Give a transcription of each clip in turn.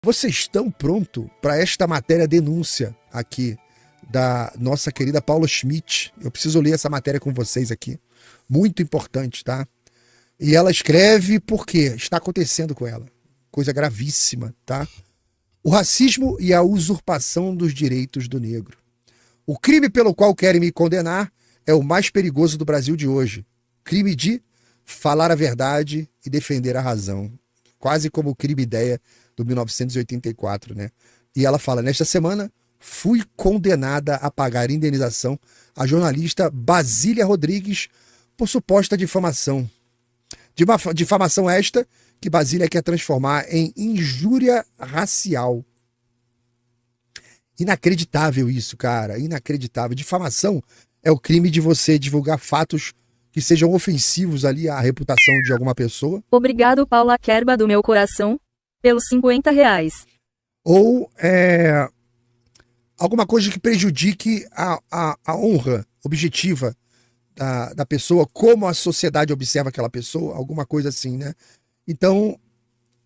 Vocês estão prontos para esta matéria denúncia aqui da nossa querida Paula Schmidt? Eu preciso ler essa matéria com vocês aqui. Muito importante, tá? E ela escreve porque está acontecendo com ela. Coisa gravíssima, tá? O racismo e a usurpação dos direitos do negro. O crime pelo qual querem me condenar é o mais perigoso do Brasil de hoje. Crime de falar a verdade e defender a razão. Quase como o crime ideia do 1984, né? E ela fala, nesta semana, fui condenada a pagar indenização à jornalista Basília Rodrigues por suposta difamação. Difamação esta que Basília quer transformar em injúria racial. Inacreditável isso, cara. Inacreditável. Difamação é o crime de você divulgar fatos que sejam ofensivos ali à reputação de alguma pessoa. Obrigado, Paula Kerba do meu coração, pelos R$50. Ou alguma coisa que prejudique a honra objetiva da pessoa, como a sociedade observa aquela pessoa, alguma coisa assim, né? Então,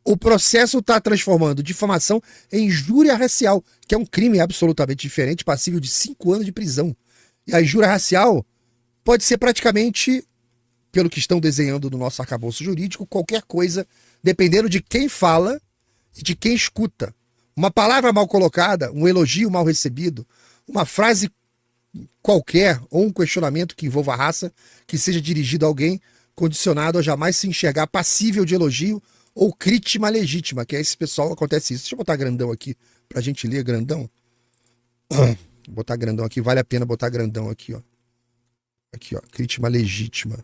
o processo está transformando difamação em injúria racial, que é um crime absolutamente diferente, passível de 5 anos de prisão. E a injúria racial pode ser praticamente, pelo que estão desenhando no nosso arcabouço jurídico, qualquer coisa, dependendo de quem fala e de quem escuta. Uma palavra mal colocada, um elogio mal recebido, uma frase qualquer ou um questionamento que envolva a raça, que seja dirigido a alguém, condicionado a jamais se enxergar passível de elogio ou crítica legítima, que é esse pessoal, acontece isso. Deixa eu botar grandão aqui pra gente ler grandão. Vou botar grandão aqui, vale a pena botar grandão aqui, ó. Aqui, ó, crítica legítima,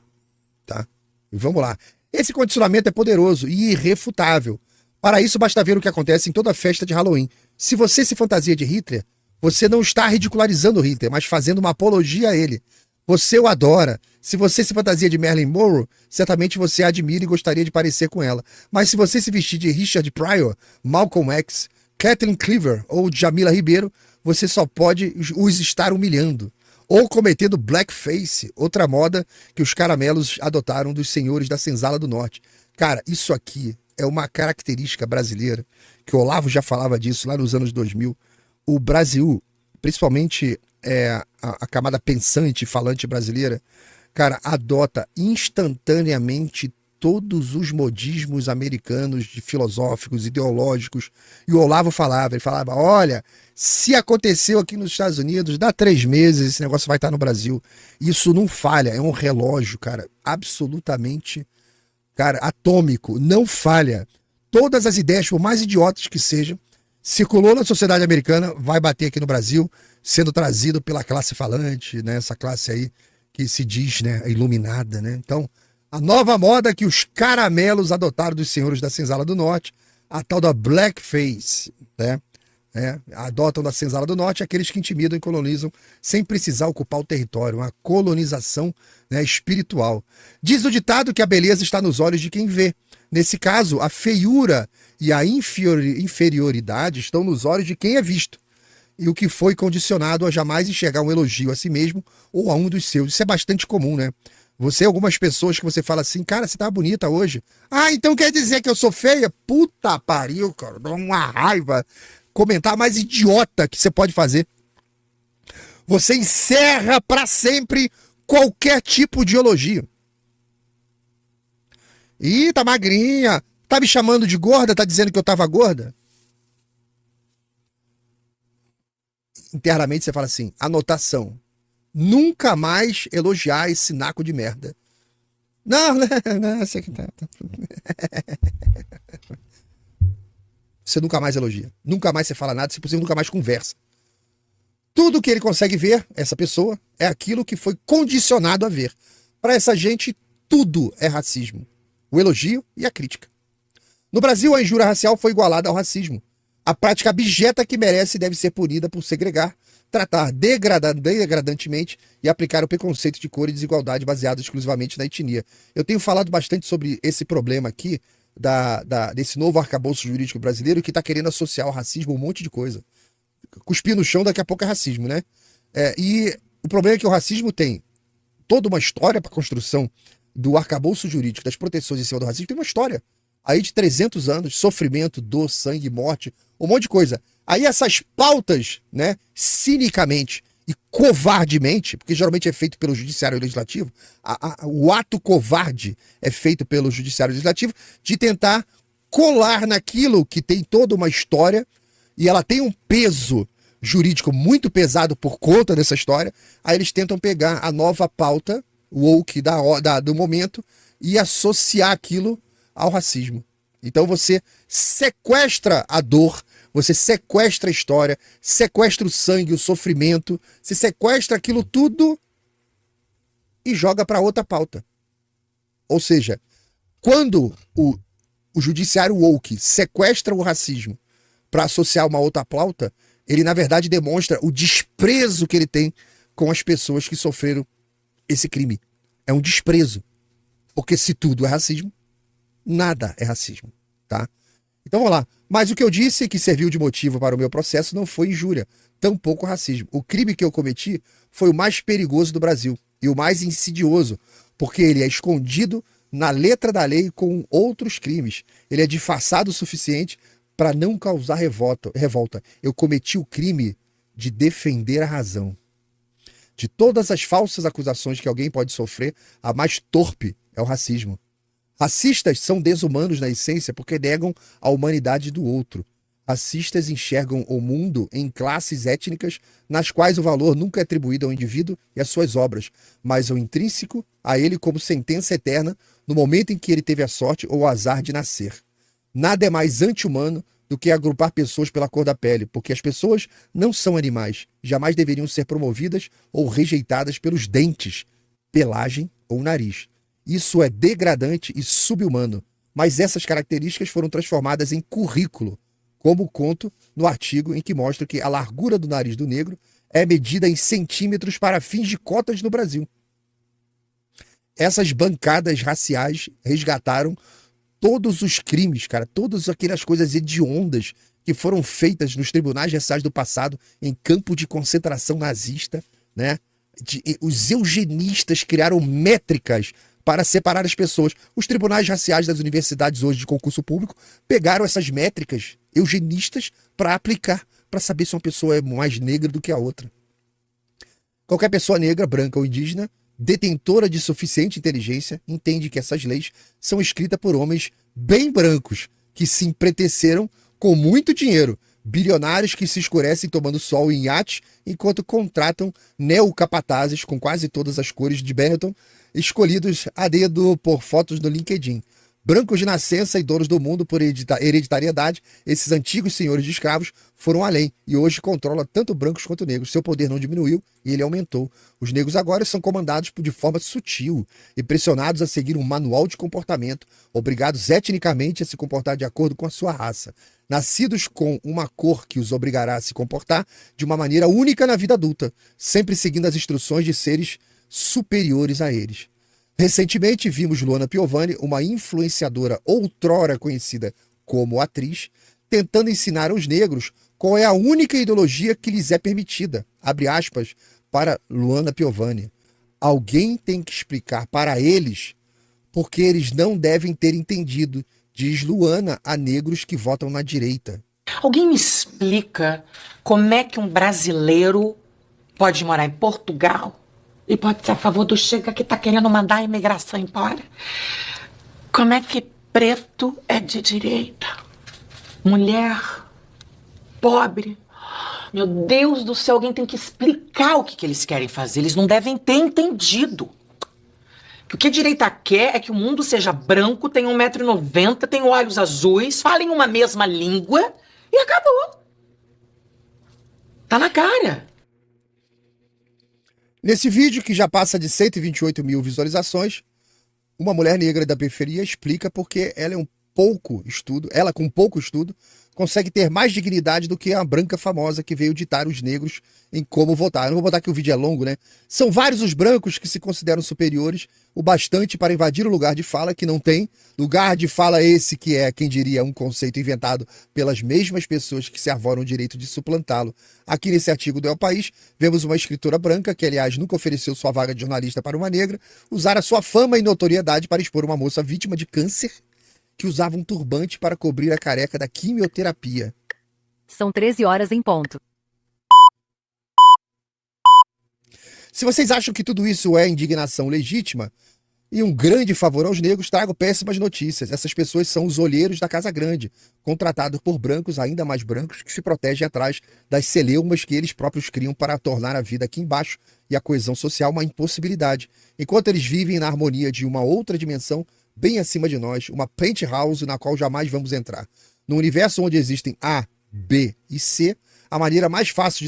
tá? E vamos lá. Esse condicionamento é poderoso e irrefutável. Para isso, basta ver o que acontece em toda festa de Halloween. Se você se fantasia de Hitler, você não está ridicularizando Hitler, mas fazendo uma apologia a ele. Você o adora. Se você se fantasia de Marilyn Monroe, certamente você a admira e gostaria de parecer com ela. Mas se você se vestir de Richard Pryor, Malcolm X, Kathleen Cleaver ou Jamila Ribeiro, você só pode os estar humilhando. Ou cometendo blackface, outra moda que os caramelos adotaram dos senhores da Senzala do Norte. Cara, isso aqui é uma característica brasileira, que o Olavo já falava disso lá nos anos 2000. O Brasil, principalmente a camada pensante e falante brasileira, cara, adota instantaneamente todos os modismos americanos, filosóficos, ideológicos. E o Olavo falava, ele falava, olha, se aconteceu aqui nos Estados Unidos, dá 3 meses, esse negócio vai estar no Brasil. Isso não falha, é um relógio, cara, absolutamente, cara, atômico, não falha. Todas as ideias, por mais idiotas que sejam, circulou na sociedade americana, vai bater aqui no Brasil, sendo trazido pela classe falante, né, essa classe aí que se diz, né, iluminada, né? Então, a nova moda que os caramelos adotaram dos senhores da Senzala do Norte, a tal da blackface, né? Adotam da Senzala do Norte aqueles que intimidam e colonizam sem precisar ocupar o território, uma colonização, né, espiritual. Diz o ditado que a beleza está nos olhos de quem vê. Nesse caso, a feiura e a inferioridade estão nos olhos de quem é visto. E o que foi condicionado a jamais enxergar um elogio a si mesmo ou a um dos seus. Isso é bastante comum, né? Você, algumas pessoas que você fala assim, cara, você tá bonita hoje. Ah, então quer dizer que eu sou feia? Puta pariu, cara, dá uma raiva. Comentar mais idiota que você pode fazer. Você encerra pra sempre qualquer tipo de elogio. Ih, tá magrinha. Tá me chamando de gorda? Tá dizendo que eu tava gorda? Internamente você fala assim, anotação. Nunca mais elogiar esse naco de merda. Não, sei que tá. Você nunca mais elogia. Nunca mais você fala nada, se possível, nunca mais conversa. Tudo que ele consegue ver, essa pessoa, é aquilo que foi condicionado a ver. Para essa gente, tudo é racismo. O elogio e a crítica. No Brasil, a injúria racial foi igualada ao racismo. A prática abjeta que merece e deve ser punida por segregar, tratar degradantemente e aplicar o preconceito de cor e desigualdade baseado exclusivamente na etnia. Eu tenho falado bastante sobre esse problema aqui, desse novo arcabouço jurídico brasileiro que está querendo associar ao racismo um monte de coisa. Cuspir no chão daqui a pouco é racismo, né? E o problema é que o racismo tem toda uma história para a construção do arcabouço jurídico, das proteções em cima do racismo, tem uma história. aí de 300 anos, sofrimento, dor, sangue, morte, um monte de coisa. Aí essas pautas, né, cinicamente e covardemente, porque geralmente é feito pelo Judiciário Legislativo, o ato covarde é feito pelo Judiciário Legislativo de tentar colar naquilo que tem toda uma história e ela tem um peso jurídico muito pesado por conta dessa história. Aí eles tentam pegar a nova pauta woke do momento e associar aquilo ao racismo. Então você sequestra a dor, você sequestra a história, sequestra o sangue, o sofrimento, você sequestra aquilo tudo e joga para outra pauta. Ou seja, quando o judiciário woke sequestra o racismo para associar uma outra pauta, ele na verdade demonstra o desprezo que ele tem com as pessoas que sofreram esse crime. É um desprezo. Porque se tudo é racismo, nada é racismo, tá? Então vamos lá. Mas o que eu disse que serviu de motivo para o meu processo não foi injúria, tampouco racismo. O crime que eu cometi foi o mais perigoso do Brasil e o mais insidioso, porque ele é escondido na letra da lei com outros crimes. Ele é disfarçado o suficiente para não causar revolta. Eu cometi o crime de defender a razão. De todas as falsas acusações que alguém pode sofrer, a mais torpe é o racismo. Racistas são desumanos na essência porque negam a humanidade do outro. Racistas enxergam o mundo em classes étnicas nas quais o valor nunca é atribuído ao indivíduo e às suas obras, mas ao intrínseco a ele como sentença eterna no momento em que ele teve a sorte ou o azar de nascer. Nada é mais anti-humano do que agrupar pessoas pela cor da pele, porque as pessoas não são animais, jamais deveriam ser promovidas ou rejeitadas pelos dentes, pelagem ou nariz. Isso é degradante e subhumano, mas essas características foram transformadas em currículo, como conto no artigo em que mostra que a largura do nariz do negro é medida em centímetros para fins de cotas no Brasil. Essas bancadas raciais resgataram todos os crimes, cara, todas aquelas coisas hediondas que foram feitas nos tribunais raciais do passado em campo de concentração nazista, né? Os eugenistas criaram métricas para separar as pessoas. Os tribunais raciais das universidades hoje de concurso público pegaram essas métricas eugenistas para aplicar, para saber se uma pessoa é mais negra do que a outra. Qualquer pessoa negra, branca ou indígena, detentora de suficiente inteligência, entende que essas leis são escritas por homens bem brancos, que se empreteceram com muito dinheiro, bilionários que se escurecem tomando sol em iates, enquanto contratam neocapatazes com quase todas as cores de Benetton, escolhidos a dedo por fotos no LinkedIn. Brancos de nascença e donos do mundo por hereditariedade, esses antigos senhores de escravos foram além e hoje controlam tanto brancos quanto negros. Seu poder não diminuiu e ele aumentou. Os negros agora são comandados de forma sutil e pressionados a seguir um manual de comportamento, obrigados etnicamente a se comportar de acordo com a sua raça. Nascidos com uma cor que os obrigará a se comportar de uma maneira única na vida adulta, sempre seguindo as instruções de seres superiores a eles. Recentemente vimos Luana Piovani, uma influenciadora outrora conhecida como atriz, tentando ensinar aos negros qual é a única ideologia que lhes é permitida. Abre aspas para Luana Piovani. Alguém tem que explicar para eles porque eles não devem ter entendido, diz Luana a negros que votam na direita. Alguém me explica como é que um brasileiro pode morar em Portugal e pode ser a favor do Chega que tá querendo mandar a imigração embora? Como é que preto é de direita? Mulher, pobre. Meu Deus do céu, alguém tem que explicar o que eles querem fazer. Eles não devem ter entendido. O que a direita quer é que o mundo seja branco, tenha 1,90 m, tenha olhos azuis, falem uma mesma língua e acabou. Tá na cara. Nesse vídeo, que já passa de 128 mil visualizações, uma mulher negra da periferia explica porque ela com pouco estudo, consegue ter mais dignidade do que a branca famosa que veio ditar os negros em como votar. Eu não vou botar que o vídeo é longo, né? São vários os brancos que se consideram superiores o bastante para invadir o lugar de fala que não tem. Lugar de fala esse que é, quem diria, um conceito inventado pelas mesmas pessoas que se arvoram o direito de suplantá-lo. Aqui nesse artigo do El País, vemos uma escritora branca, que aliás nunca ofereceu sua vaga de jornalista para uma negra, usar a sua fama e notoriedade para expor uma moça vítima de câncer que usava um turbante para cobrir a careca da quimioterapia. São 13 horas em ponto. Se vocês acham que tudo isso é indignação legítima e um grande favor aos negros, trago péssimas notícias. Essas pessoas são os olheiros da Casa Grande, contratados por brancos ainda mais brancos que se protegem atrás das celeumas que eles próprios criam para tornar a vida aqui embaixo e a coesão social uma impossibilidade. Enquanto eles vivem na harmonia de uma outra dimensão bem acima de nós, uma penthouse na qual jamais vamos entrar. No universo onde existem A, B e C, a maneira mais fácil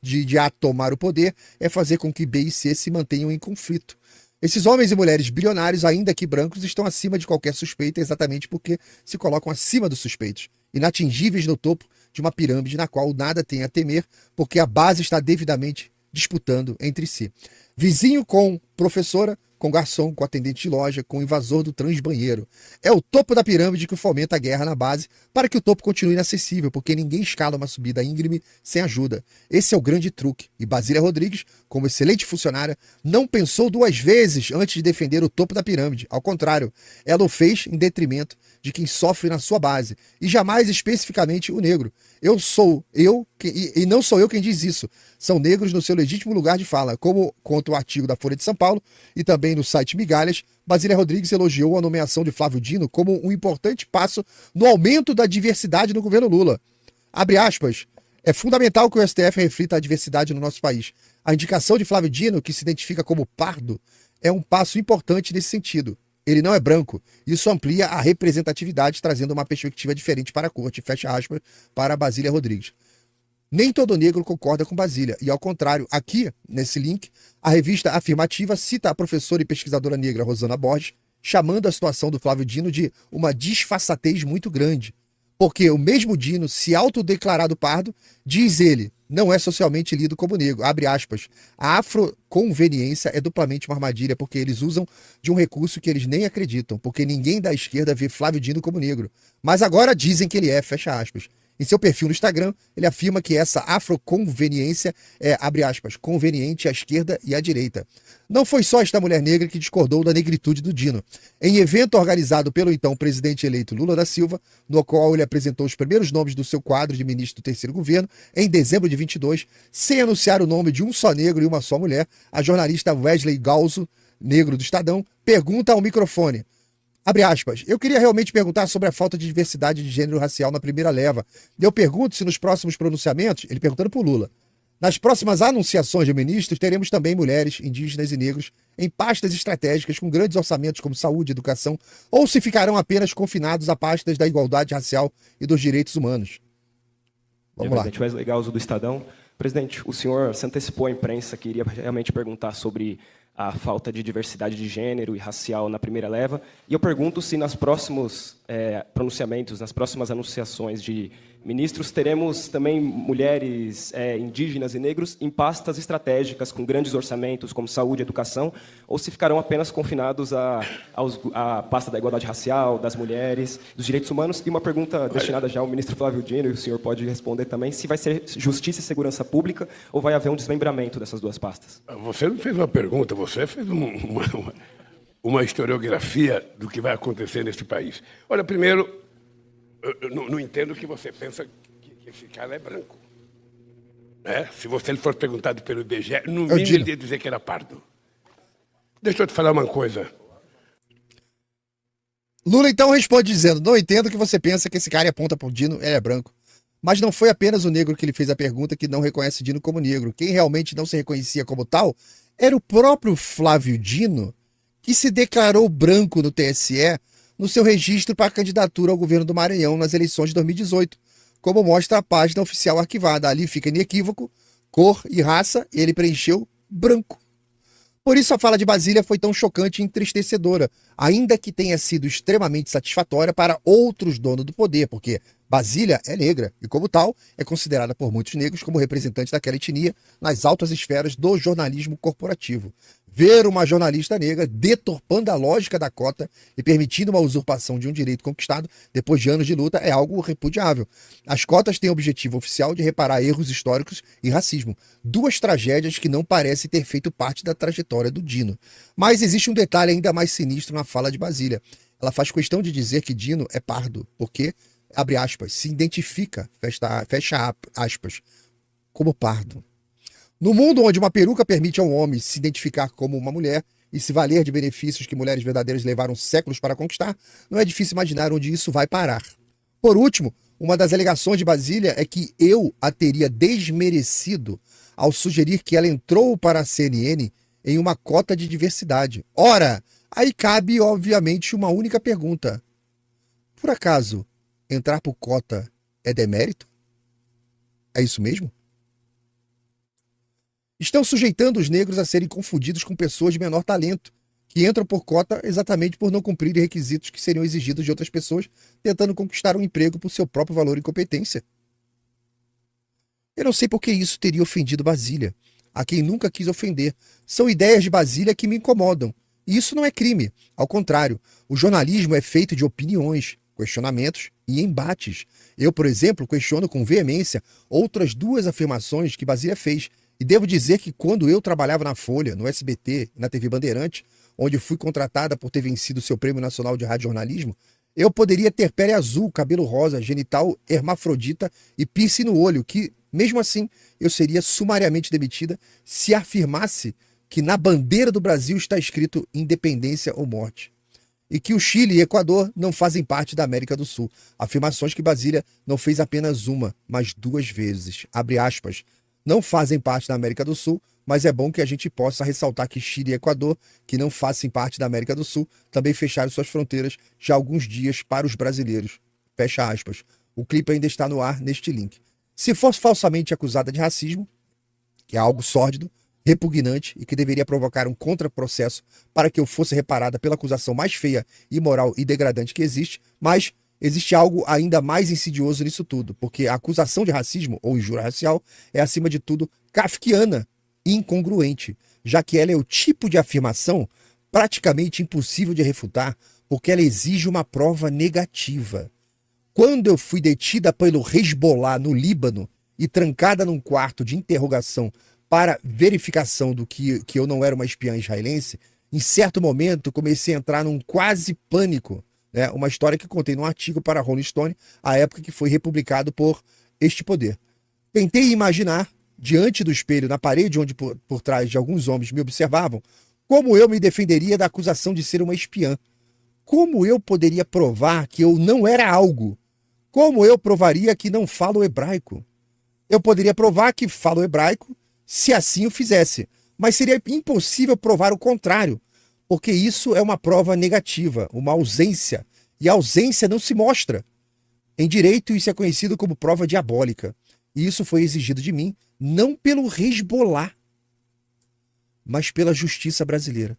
de A tomar o poder é fazer com que B e C se mantenham em conflito. Esses homens e mulheres bilionários, ainda que brancos, estão acima de qualquer suspeita exatamente porque se colocam acima dos suspeitos, inatingíveis no topo de uma pirâmide na qual nada tem a temer, porque a base está devidamente disputando entre si. Vizinho com professora, com garçom, com atendente de loja, com invasor do transbanheiro. É o topo da pirâmide que fomenta a guerra na base para que o topo continue inacessível, porque ninguém escala uma subida íngreme sem ajuda. Esse é o grande truque. E Basília Rodrigues, como excelente funcionária, não pensou duas vezes antes de defender o topo da pirâmide. Ao contrário, ela o fez em detrimento de quem sofre na sua base, e jamais especificamente o negro. E não sou eu quem diz isso. São negros no seu legítimo lugar de fala, como conta o artigo da Folha de São Paulo e também no site Migalhas. Basília Rodrigues elogiou a nomeação de Flávio Dino como um importante passo no aumento da diversidade no governo Lula. Abre aspas. É fundamental que o STF reflita a diversidade no nosso país. A indicação de Flávio Dino, que se identifica como pardo, é um passo importante nesse sentido. Ele não é branco. Isso amplia a representatividade, trazendo uma perspectiva diferente para a corte. Fecha aspas para Basília Rodrigues. Nem todo negro concorda com Basília. E ao contrário, aqui, nesse link, a revista Afirmativa cita a professora e pesquisadora negra Rosana Borges, chamando a situação do Flávio Dino de uma disfarçatez muito grande. Porque o mesmo Dino, se autodeclarado pardo, diz ele, não é socialmente lido como negro. Abre aspas. A afroconveniência é duplamente uma armadilha, porque eles usam de um recurso que eles nem acreditam, porque ninguém da esquerda vê Flávio Dino como negro. Mas agora dizem que ele é, fecha aspas. Em seu perfil no Instagram, ele afirma que essa afroconveniência é, abre aspas, conveniente à esquerda e à direita. Não foi só esta mulher negra que discordou da negritude do Dino. Em evento organizado pelo então presidente eleito Lula da Silva, no qual ele apresentou os primeiros nomes do seu quadro de ministro do terceiro governo, em dezembro de 22, sem anunciar o nome de um só negro e uma só mulher, a jornalista Wesley Galzo, negro do Estadão, pergunta ao microfone, abre aspas, eu queria realmente perguntar sobre a falta de diversidade de gênero racial na primeira leva. Eu pergunto se nos próximos pronunciamentos, ele perguntando para o Lula, nas próximas anunciações de ministros, teremos também mulheres, indígenas e negros em pastas estratégicas com grandes orçamentos como saúde e educação, ou se ficarão apenas confinados a pastas da igualdade racial e dos direitos humanos. Vamos lá. Presidente Wesley Galzo do Estadão. Presidente, o senhor se antecipou à imprensa que iria realmente perguntar sobre a falta de diversidade de gênero e racial na primeira leva. E eu pergunto se nos próximos pronunciamentos, nas próximas anunciações de ministros, teremos também mulheres indígenas e negros em pastas estratégicas com grandes orçamentos, como saúde e educação, ou se ficarão apenas confinados à pasta da igualdade racial, das mulheres, dos direitos humanos. E uma pergunta destinada já ao ministro Flávio Dino, e o senhor pode responder também, se vai ser justiça e segurança pública ou vai haver um desmembramento dessas duas pastas. Você não fez uma pergunta, você fez uma historiografia do que vai acontecer nesse país. Olha, primeiro, eu não entendo que você pensa que esse cara é branco. Se você for perguntado pelo IBGE, no mínimo ele ia dizer que era pardo. Deixa eu te falar uma coisa. Lula então responde dizendo, não entendo que você pensa que esse cara aponta para o Dino, ele é branco. Mas não foi apenas o negro que lhe fez a pergunta que não reconhece Dino como negro. Quem realmente não se reconhecia como tal era o próprio Flávio Dino, que se declarou branco no TSE no seu registro para a candidatura ao governo do Maranhão nas eleições de 2018, como mostra a página oficial arquivada. Ali fica inequívoco, cor e raça, ele preencheu branco. Por isso a fala de Basília foi tão chocante e entristecedora, ainda que tenha sido extremamente satisfatória para outros donos do poder, porque Basília é negra e, como tal, é considerada por muitos negros como representante daquela etnia nas altas esferas do jornalismo corporativo. Ver uma jornalista negra deturpando a lógica da cota e permitindo uma usurpação de um direito conquistado depois de anos de luta é algo repudiável. As cotas têm o objetivo oficial de reparar erros históricos e racismo, duas tragédias que não parecem ter feito parte da trajetória do Dino. Mas existe um detalhe ainda mais sinistro na fala de Basília. Ela faz questão de dizer que Dino é pardo, porque, abre aspas, se identifica, fecha aspas, como pardo. No mundo onde uma peruca permite a um homem se identificar como uma mulher e se valer de benefícios que mulheres verdadeiras levaram séculos para conquistar, não é difícil imaginar onde isso vai parar. Por último, uma das alegações de Basília é que eu a teria desmerecido ao sugerir que ela entrou para a CNN em uma cota de diversidade. Ora, aí cabe, obviamente, uma única pergunta. Por acaso, entrar por cota é demérito? É isso mesmo? Estão sujeitando os negros a serem confundidos com pessoas de menor talento, que entram por cota exatamente por não cumprirem requisitos que seriam exigidos de outras pessoas, tentando conquistar um emprego por seu próprio valor e competência. Eu não sei por que isso teria ofendido Basília, a quem nunca quis ofender. São ideias de Basília que me incomodam. E isso não é crime. Ao contrário, o jornalismo é feito de opiniões, questionamentos e embates. Eu, por exemplo, questiono com veemência outras duas afirmações que Basília fez. E devo dizer que quando eu trabalhava na Folha, no SBT e na TV Bandeirante, onde fui contratada por ter vencido seu Prêmio Nacional de Radiojornalismo, eu poderia ter pele azul, cabelo rosa, genital hermafrodita e piercing no olho, que, mesmo assim, eu seria sumariamente demitida se afirmasse que na bandeira do Brasil está escrito independência ou morte. E que o Chile e Equador não fazem parte da América do Sul. Afirmações que Basília não fez apenas uma, mas duas vezes. Abre aspas. Não fazem parte da América do Sul, mas é bom que a gente possa ressaltar que Chile e Equador, que não fazem parte da América do Sul, também fecharam suas fronteiras já há alguns dias para os brasileiros. Fecha aspas. O clipe ainda está no ar neste link. Se fosse falsamente acusada de racismo, que é algo sórdido, repugnante e que deveria provocar um contraprocesso para que eu fosse reparada pela acusação mais feia, imoral e degradante que existe, mas existe algo ainda mais insidioso nisso tudo, porque a acusação de racismo ou injúria racial é, acima de tudo, kafkiana e incongruente, já que ela é o tipo de afirmação praticamente impossível de refutar, porque ela exige uma prova negativa. Quando eu fui detida pelo Hezbollah no Líbano e trancada num quarto de interrogação para verificação do que eu não era uma espiã israelense, em certo momento comecei a entrar num quase pânico. Uma história que contei num artigo para Rolling Stone, à época que foi republicado por Este Poder. Tentei imaginar, diante do espelho, na parede onde por trás de alguns homens me observavam, como eu me defenderia da acusação de ser uma espiã. Como eu poderia provar que eu não era algo? Como eu provaria que não falo hebraico? Eu poderia provar que falo hebraico se assim o fizesse, mas seria impossível provar o contrário, porque isso é uma prova negativa, uma ausência, e a ausência não se mostra. Em direito, isso é conhecido como prova diabólica, e isso foi exigido de mim, não pelo Hezbollah, mas pela justiça brasileira.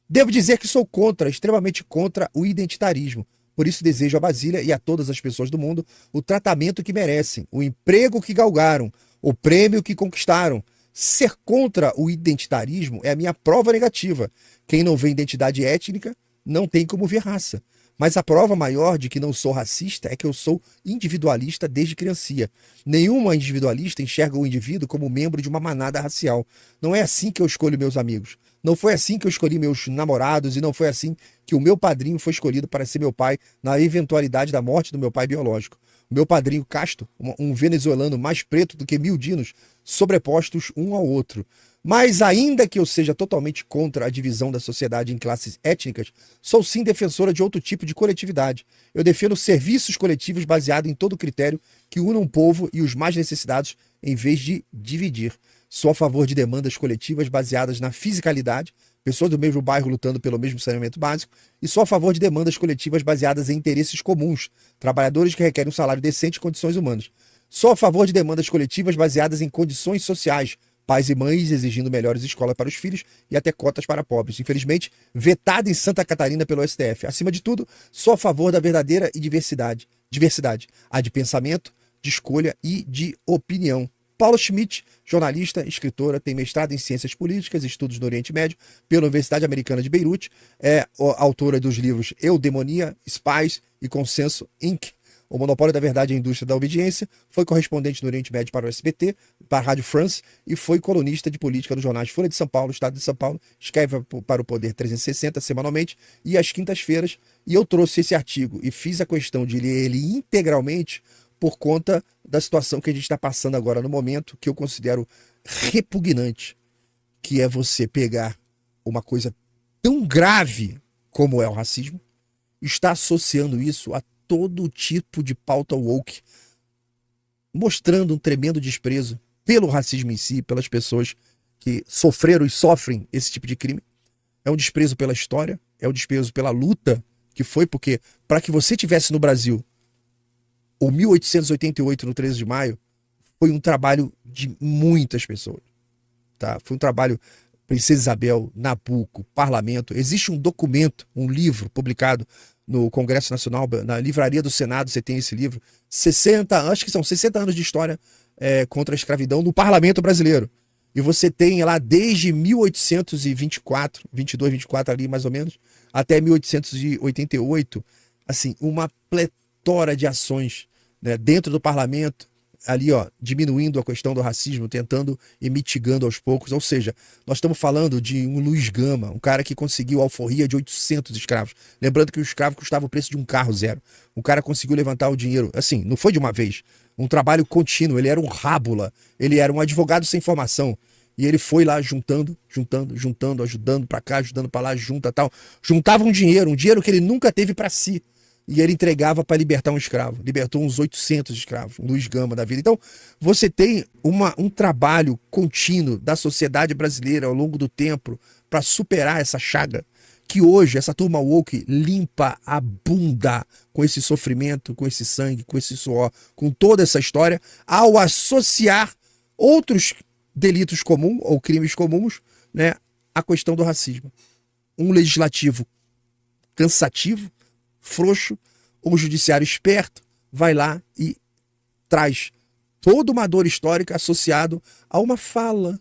Devo dizer que sou contra, extremamente contra o identitarismo, por isso desejo a Basília e a todas as pessoas do mundo o tratamento que merecem, o emprego que galgaram, o prêmio que conquistaram. Ser contra o identitarismo é a minha prova negativa. Quem não vê identidade étnica não tem como ver raça. Mas a prova maior de que não sou racista é que eu sou individualista desde criancinha. Nenhuma individualista enxerga o indivíduo como membro de uma manada racial. Não é assim que eu escolho meus amigos. Não foi assim que eu escolhi meus namorados e não foi assim que o meu padrinho foi escolhido para ser meu pai na eventualidade da morte do meu pai biológico. O meu padrinho Castro, um venezuelano mais preto do que 1000 dinos, sobrepostos um ao outro. Mas ainda que eu seja totalmente contra a divisão da sociedade em classes étnicas, sou sim defensora de outro tipo de coletividade. Eu defendo serviços coletivos baseados em todo critério que unam o povo e os mais necessitados em vez de dividir. Sou a favor de demandas coletivas baseadas na fisicalidade, pessoas do mesmo bairro lutando pelo mesmo saneamento básico, e sou a favor de demandas coletivas baseadas em interesses comuns, trabalhadores que requerem um salário decente e condições humanas. Sou a favor de demandas coletivas baseadas em condições sociais, pais e mães exigindo melhores escolas para os filhos e até cotas para pobres. Infelizmente, vetada em Santa Catarina pelo STF. Acima de tudo, sou a favor da verdadeira e diversidade, a de pensamento, de escolha e de opinião. Paula Schmidt, jornalista, escritora, tem mestrado em Ciências Políticas e Estudos no Oriente Médio pela Universidade Americana de Beirute, é autora dos livros Eudemonia, Spies e Consenso Inc., O Monopólio da Verdade e a Indústria da Obediência, foi correspondente no Oriente Médio para o SBT, para a Rádio France e foi colunista de política dos jornais Folha de São Paulo, Estado de São Paulo, escreve para o Poder 360 semanalmente e às quintas-feiras. E eu trouxe esse artigo e fiz a questão de ler ele integralmente por conta da situação que a gente está passando agora no momento, que eu considero repugnante, que é você pegar uma coisa tão grave como é o racismo, está associando isso a todo tipo de pauta woke, mostrando um tremendo desprezo pelo racismo em si, pelas pessoas que sofreram e sofrem esse tipo de crime. É um desprezo pela história, é um desprezo pela luta que foi, porque para que você tivesse no Brasil o 1888 no 13 de maio, foi um trabalho de muitas pessoas. Tá? Foi um trabalho, Princesa Isabel, Nabuco, Parlamento. Existe um documento, um livro publicado no Congresso Nacional, na Livraria do Senado, você tem esse livro, acho que são 60 anos de história contra a escravidão no Parlamento brasileiro. E você tem lá desde 1824, 22, 24 ali mais ou menos, até 1888, assim, uma pletora de ações, né, dentro do parlamento, ali, ó, diminuindo a questão do racismo, tentando e mitigando aos poucos. Ou seja, nós estamos falando de um Luiz Gama, um cara que conseguiu a alforria de 800 escravos. Lembrando que o escravo custava o preço de um carro zero. O cara conseguiu levantar o dinheiro, assim, não foi de uma vez. Um trabalho contínuo, ele era um rábula, ele era um advogado sem formação. E ele foi lá juntando, ajudando pra cá, ajudando pra lá, junta tal. Juntava um dinheiro que ele nunca teve pra si. E ele entregava para libertar um escravo. Libertou uns 800 escravos, um Luiz Gama da vida. Então, você tem um trabalho contínuo da sociedade brasileira ao longo do tempo para superar essa chaga, que hoje essa turma woke limpa a bunda com esse sofrimento, com esse sangue, com esse suor, com toda essa história, ao associar outros delitos comuns ou crimes comuns, né, à questão do racismo. Um legislativo cansativo, frouxo, um judiciário esperto vai lá e traz toda uma dor histórica associado a uma fala,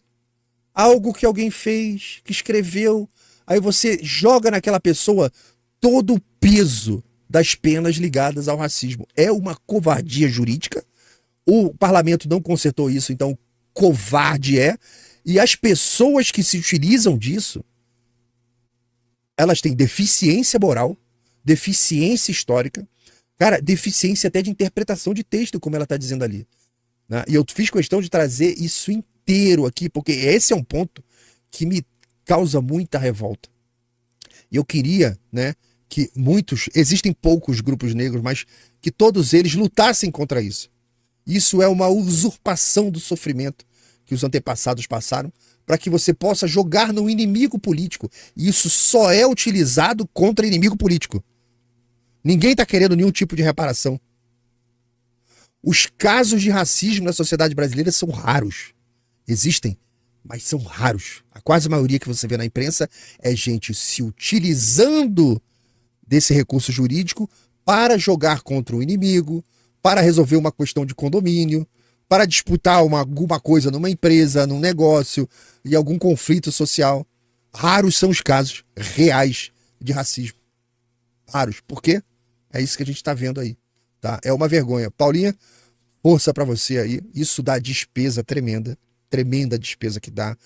algo que alguém fez, que escreveu. Aí você joga naquela pessoa todo o peso das penas ligadas ao racismo. É uma covardia jurídica. O parlamento não consertou isso, então covarde é. E as pessoas que se utilizam disso, elas têm deficiência moral, deficiência histórica, cara, deficiência até de interpretação de texto, como ela está dizendo ali, né? E eu fiz questão de trazer isso inteiro aqui, porque esse é um ponto que me causa muita revolta. E eu queria, né, que existem poucos grupos negros, mas que todos eles lutassem contra isso. Isso é uma usurpação do sofrimento que os antepassados passaram, para que você possa jogar no inimigo político. E isso só é utilizado contra inimigo político. Ninguém está querendo nenhum tipo de reparação. Os casos de racismo na sociedade brasileira são raros. Existem, mas são raros. A quase maioria que você vê na imprensa é gente se utilizando desse recurso jurídico para jogar contra o inimigo, para resolver uma questão de condomínio, para disputar alguma coisa numa empresa, num negócio, e algum conflito social. Raros são os casos reais de racismo. Raros. Por quê? É isso que a gente está vendo aí. Tá? É uma vergonha. Paulinha, força para você aí. Isso dá despesa tremenda. Tremenda despesa que dá.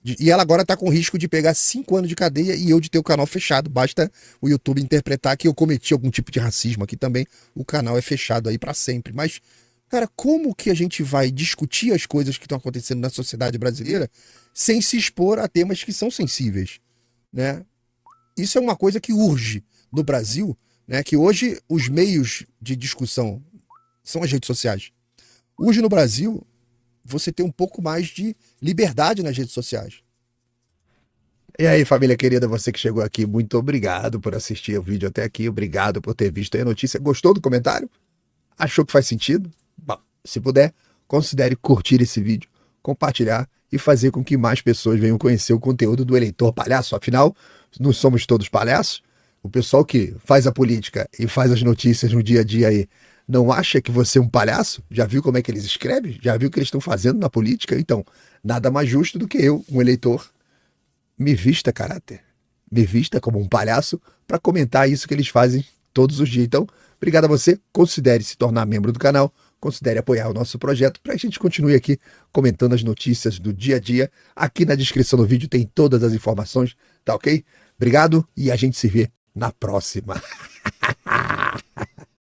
E ela agora está com risco de pegar 5 anos de cadeia e eu de ter o canal fechado. Basta o YouTube interpretar que eu cometi algum tipo de racismo aqui também. O canal é fechado aí para sempre. Mas, cara, como que a gente vai discutir as coisas que estão acontecendo na sociedade brasileira sem se expor a temas que são sensíveis, né? Isso é uma coisa que urge no Brasil, né? Que hoje os meios de discussão são as redes sociais. Hoje no Brasil, você tem um pouco mais de liberdade nas redes sociais. E aí, família querida, você que chegou aqui, muito obrigado por assistir o vídeo até aqui, obrigado por ter visto aí a notícia. Gostou do comentário? Achou que faz sentido? Bom, se puder, considere curtir esse vídeo, compartilhar e fazer com que mais pessoas venham conhecer o conteúdo do Eleitor Palhaço. Afinal, não somos todos palhaços. O pessoal que faz a política e faz as notícias no dia a dia aí não acha que você é um palhaço? Já viu como é que eles escrevem? Já viu o que eles estão fazendo na política? Então, nada mais justo do que eu, um eleitor, me vista como um palhaço para comentar isso que eles fazem todos os dias. Então, obrigado a você. Considere se tornar membro do canal, considere apoiar o nosso projeto para a gente continue aqui comentando as notícias do dia a dia. Aqui na descrição do vídeo tem todas as informações, tá ok? Obrigado e a gente se vê na próxima.